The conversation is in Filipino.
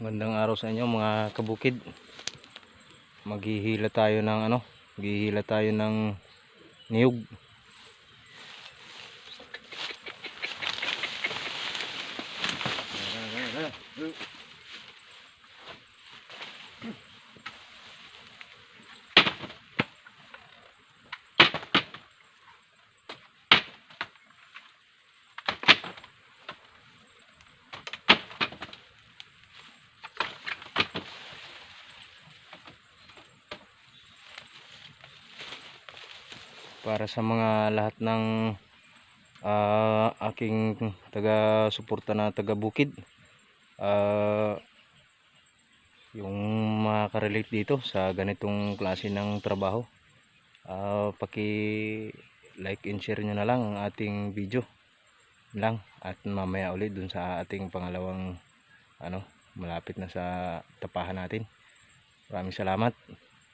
Magandang araw sa inyo mga kabukid. Maghihila tayo ng maghihila tayo ng niyog. Para sa mga lahat ng aking taga-suporta na taga-bukid, yung makarelate dito sa ganitong klase ng trabaho, paki-like and share nyo na lang ang ating video lang, at mamaya ulit dun sa ating pangalawang malapit na sa tapahan natin. Maraming salamat.